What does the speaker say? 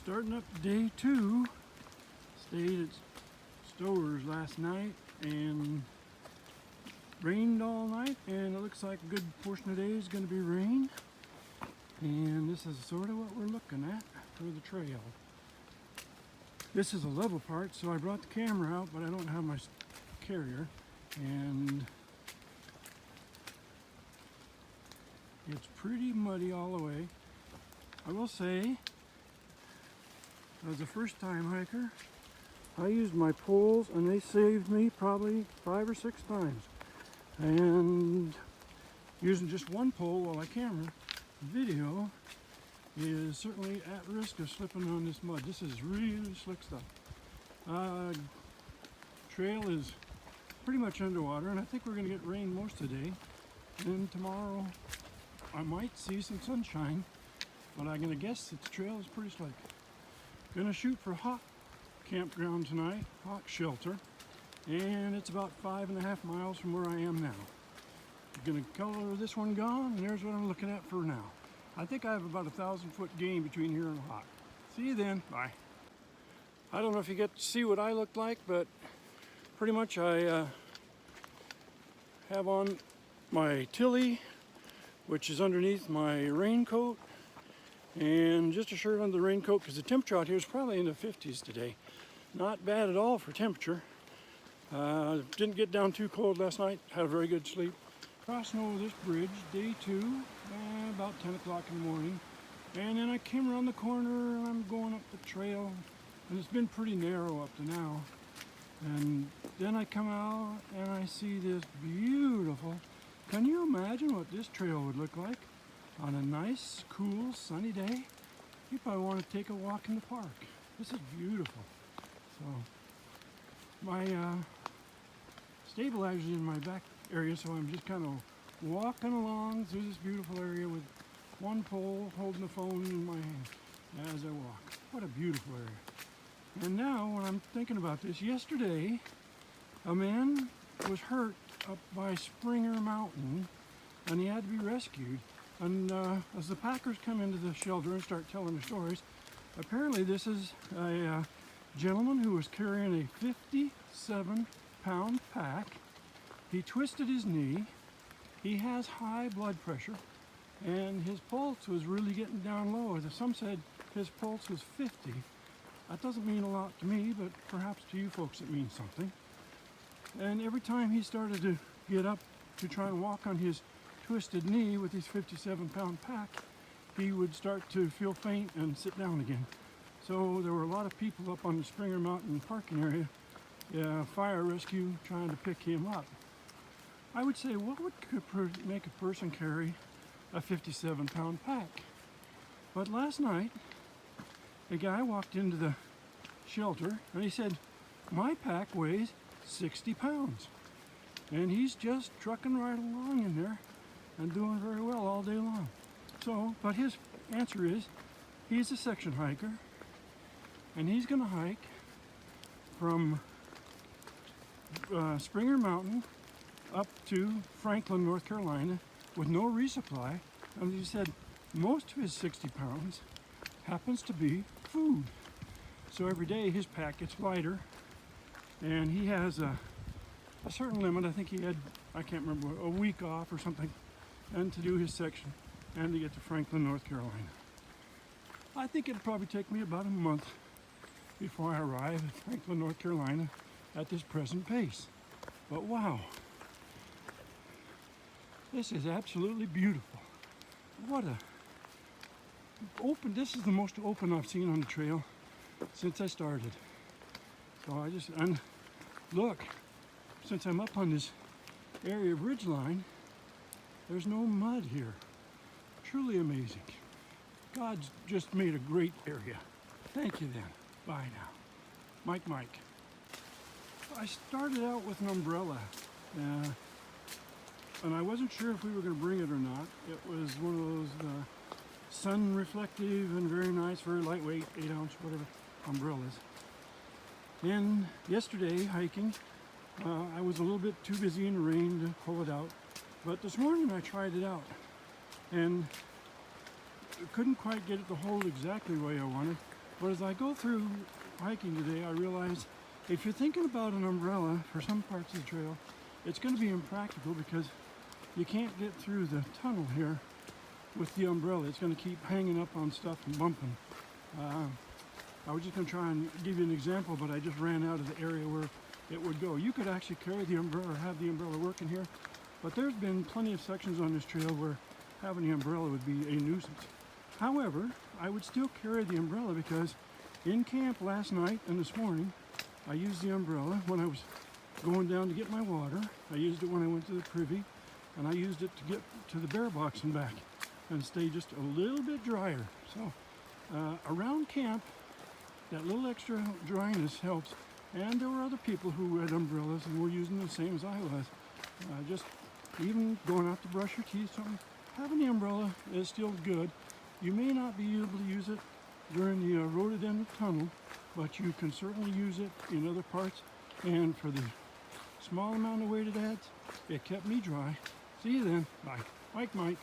Starting up day 2. Stayed at Stowers last night and rained all night, and it looks like a good portion of the day is going to be rain. And this is sort of what we're looking at for the trail. This is a level part, so I brought the camera out, but I don't have my carrier. And it's pretty muddy all the way. I will say, as a first-time hiker, I used my poles and they saved me probably 5 or 6 times. And using just one pole while I camera video is certainly at risk of slipping on this mud. This is really slick stuff. Trail is pretty much underwater, and I think we're going to get rain most of the day. And tomorrow I might see some sunshine, but I'm going to guess that the trail is pretty slick. Gonna shoot for Hawk Campground tonight, Hawk Shelter, and it's about 5.5 miles from where I am now. I'm gonna color this one gone, and there's what I'm looking at for now. I think I have about 1,000-foot gain between here and Hawk. See you then, bye. I don't know if you get to see what I look like, but pretty much I have on my Tilly, which is underneath my raincoat, and just a shirt under the raincoat because the temperature out here is probably in the 50s today. Not bad at all for temperature. Didn't get down too cold last night. Had a very good sleep. Crossing over this bridge, day 2, about 10 o'clock in the morning. And then I came around the corner and I'm going up the trail. And it's been pretty narrow up to now. And then I come out and I see this beautiful. Can you imagine what this trail would look like on a nice, cool, sunny day? You probably want to take a walk in the park. This is beautiful. So, my stabilizer's in my back area, so I'm just kind of walking along through this beautiful area with one pole holding the phone in my hand as I walk. What a beautiful area. And now, when I'm thinking about this, yesterday, a man was hurt up by Springer Mountain, and he had to be rescued. And as the packers come into the shelter and start telling their stories, apparently this is a gentleman who was carrying a 57-pound pack. He twisted his knee. He has high blood pressure, and his pulse was really getting down low. Some said his pulse was 50. That doesn't mean a lot to me, but perhaps to you folks it means something. And every time he started to get up to try and walk on his twisted knee with his 57-pound pack, he would start to feel faint and sit down again. So there were a lot of people up on the Springer Mountain parking area, fire rescue, trying to pick him up. I would say, what would make a person carry a 57-pound pack? But last night, a guy walked into the shelter and he said, my pack weighs 60 pounds. And he's just trucking right along in there and doing very well all day long. So, but his answer is, he's a section hiker, and he's going to hike from Springer Mountain up to Franklin, North Carolina, with no resupply. And he said most of his 60 pounds happens to be food. So every day his pack gets lighter, and he has a certain limit. I think he had, I can't remember, a week off or something, and to do his section and to get to Franklin, North Carolina. I think it'll probably take me about a month before I arrive at Franklin, North Carolina at this present pace. But wow, this is absolutely beautiful. What a open, this is the most open I've seen on the trail since I started. So and look, since I'm up on this area of ridgeline, there's no mud here. Truly amazing. God's just made a great area. Thank you then. Bye now. Mike. I started out with an umbrella, and I wasn't sure if we were going to bring it or not. It was one of those sun reflective and very nice, very lightweight, 8-ounce, whatever, umbrellas. And yesterday, hiking, I was a little bit too busy in the rain to pull it out. But this morning I tried it out, and couldn't quite get it to hold exactly the way I wanted. But as I go through hiking today, I realize if you're thinking about an umbrella for some parts of the trail, it's going to be impractical because you can't get through the tunnel here with the umbrella. It's going to keep hanging up on stuff and bumping. I was just going to try and give you an example, but I just ran out of the area where it would go. You could actually carry the umbrella or have the umbrella working here, but there's been plenty of sections on this trail where having the umbrella would be a nuisance. However, I would still carry the umbrella because in camp last night and this morning, I used the umbrella when I was going down to get my water. I used it when I went to the privy, and I used it to get to the bear box and back and stay just a little bit drier. So around camp, that little extra dryness helps. And there were other people who had umbrellas and were using the same as I was. Just even going out to brush your teeth, something, having the umbrella is still good. You may not be able to use it during the rhododendron tunnel, but you can certainly use it in other parts. And for the small amount of weight it adds, it kept me dry. See you then. Bye. Mike.